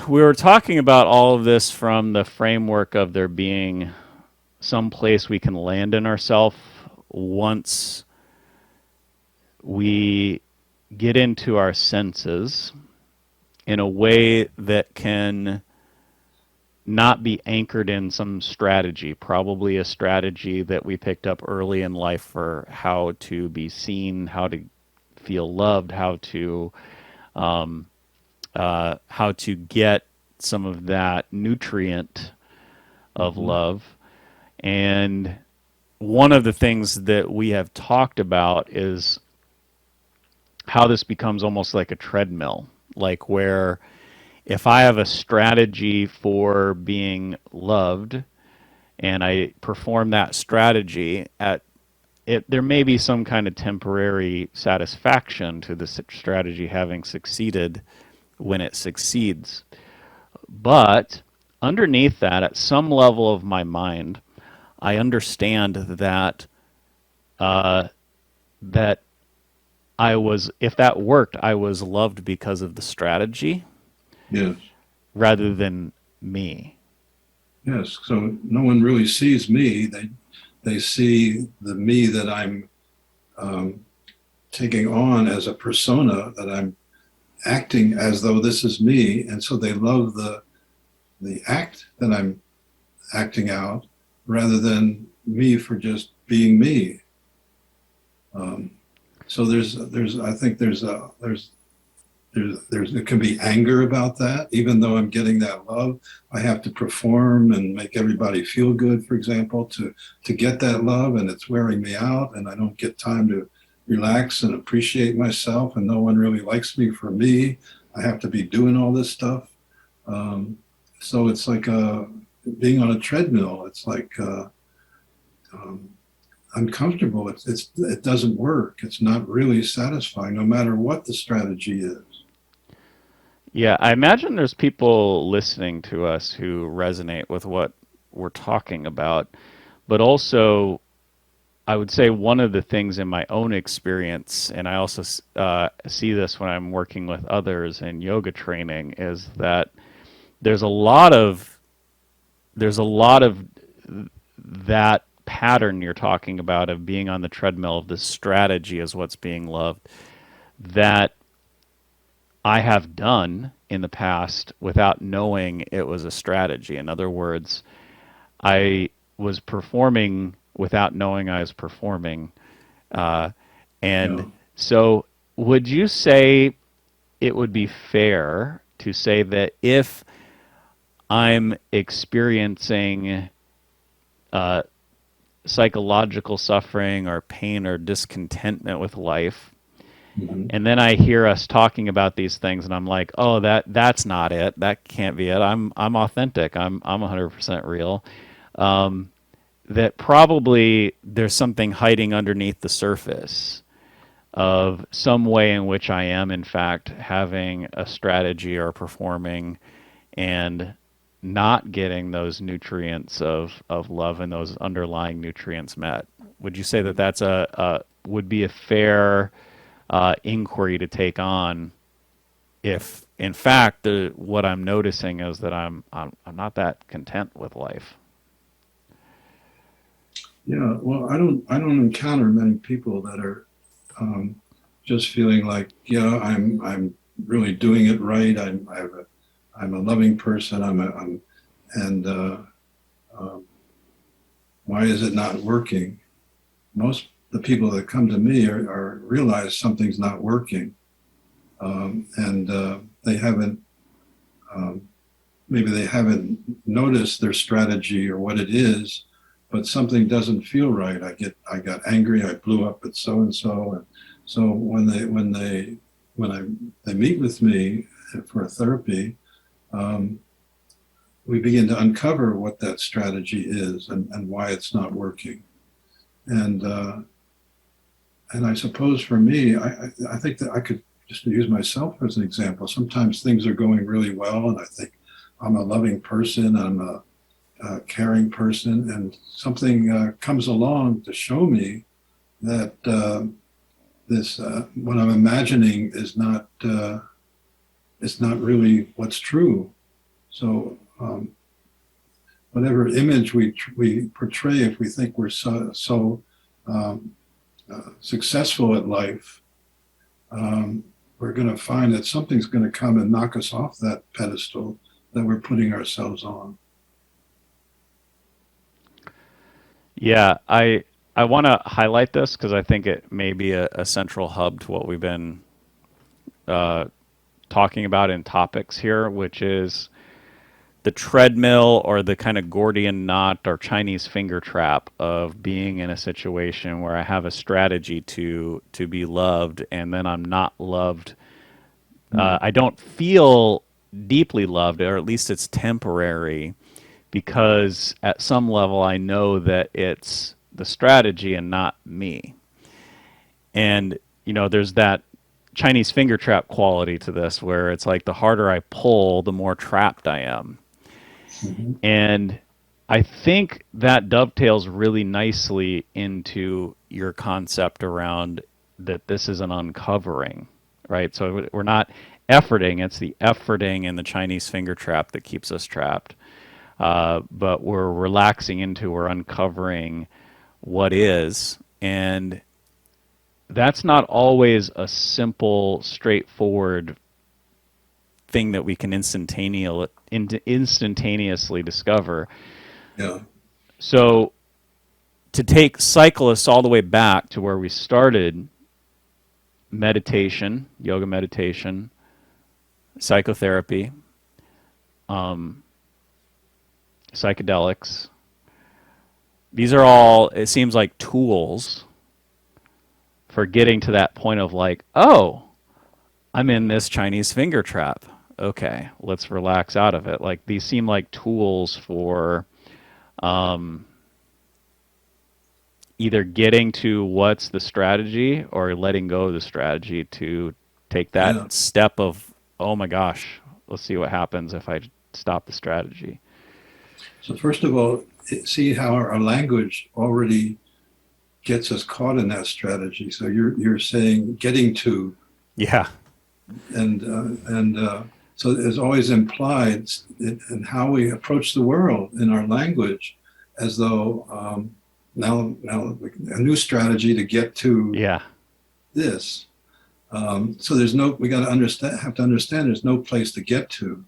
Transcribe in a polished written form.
we were talking about all of this from the framework of there being some place we can land in ourselves once we get into our senses in a way that can not be anchored in some strategy, probably a strategy that we picked up early in life for how to be seen, how to feel loved, um, how to get some of that nutrient of Hmm. love. And one of the things that we have talked about is how this becomes almost like a treadmill, like where if I have a strategy for being loved and I perform that strategy at it, there may be some kind of temporary satisfaction to the strategy having succeeded when it succeeds. But underneath that, at some level of my mind, I understand that uh, that I was, if that worked, I was loved because of the strategy Yes, rather than me. yes. So no one really sees me. They see the me that I'm um, taking on as a persona, that I'm acting as though this is me, and so they love the act that I'm acting out rather than me for just being me. Um, so there's I think there's there can be anger about that. Even though I'm getting that love, I have to perform and make everybody feel good, for example, to get that love, and it's wearing me out, and I don't get time to relax and appreciate myself, and no one really likes me for me. I have to be doing all this stuff. Um, so it's like being on a treadmill. It's like um, uncomfortable. It doesn't work. It's not really satisfying, no matter what the strategy is. Yeah, I imagine there's people listening to us who resonate with what we're talking about, but also I would say one of the things in my own experience, and I also see this when I'm working with others in yoga training, is that there's a lot of there's a lot of that pattern you're talking about of being on the treadmill of the strategy is what's being loved that I have done in the past without knowing it was a strategy. In other words, I was performing without knowing I was performing. Uh, You and know, so, would you say it would be fair to say that if I'm experiencing uh, psychological suffering or pain or discontentment with life, hmm. and then I hear us talking about these things, and I'm like, "Oh, that's not it. That can't be it. I'm authentic. I'm 100% real." Um, that probably there's something hiding underneath the surface of some way in which I am, in fact, having a strategy or performing and not getting those nutrients of love and those underlying nutrients met. Would you say that that's a would be a fair inquiry to take on if, in fact, what I'm noticing is that I'm not that content with life? Yeah. Well, I don't encounter many people that are um, just feeling like, yeah, I'm really doing it right. I'm a loving person. I'm and um, why is it not working? Most the people that come to me are realize something's not working, and they haven't. Um, Maybe they haven't noticed their strategy or what it is, but something doesn't feel right. I got angry. I blew up at so and so, and so when I they meet with me for therapy, um, we begin to uncover what that strategy is and why it's not working. And and I suppose for me, I think that I could just use myself as an example. Sometimes things are going really well, and I think I'm a loving person. I'm a caring person, and something comes along to show me that this what I'm imagining is not really what's true. So whatever image we portray, if we think we're so um, successful at life, um, we're going to find that something's going to come and knock us off that pedestal that we're putting ourselves on. Yeah, I want to highlight this because I think it may be a central hub to what we've been uh, talking about in topics here, which is the treadmill or the kind of Gordian knot or Chinese finger trap of being in a situation where I have a strategy to be loved and then I'm not loved. Mm. I don't feel deeply loved, or at least it's temporary, because at some level I know that it's the strategy and not me. And there's that Chinese finger trap quality to this where it's like the harder I pull, the more trapped I am. Mhm. And I think that dovetails really nicely into your concept around that this is an uncovering, right? So we're not efforting, it's the efforting and the Chinese finger trap that keeps us trapped. But we're relaxing into, we're uncovering what is. And that's not always a simple, straightforward thing that we can instantaneously discover. Yeah, So to take cyclists all the way back to where we started, meditation, yoga meditation, psychotherapy, um, psychedelics, these are all, it seems like, tools for getting to that point of like, oh, I'm in this Chinese finger trap. Okay, let's relax out of it. Like these seem like tools for um, either getting to what's the strategy or letting go of the strategy to take that yeah. step of, oh my gosh, let's see what happens if I stop the strategy. So first of all, see how our language already gets us caught in that strategy. So you're saying getting to, Yeah. and so it's always implied in how we approach the world in our language, as though now a new strategy to get to Yeah. this. So there's no, we got to understand, have to understand there's no place to get to.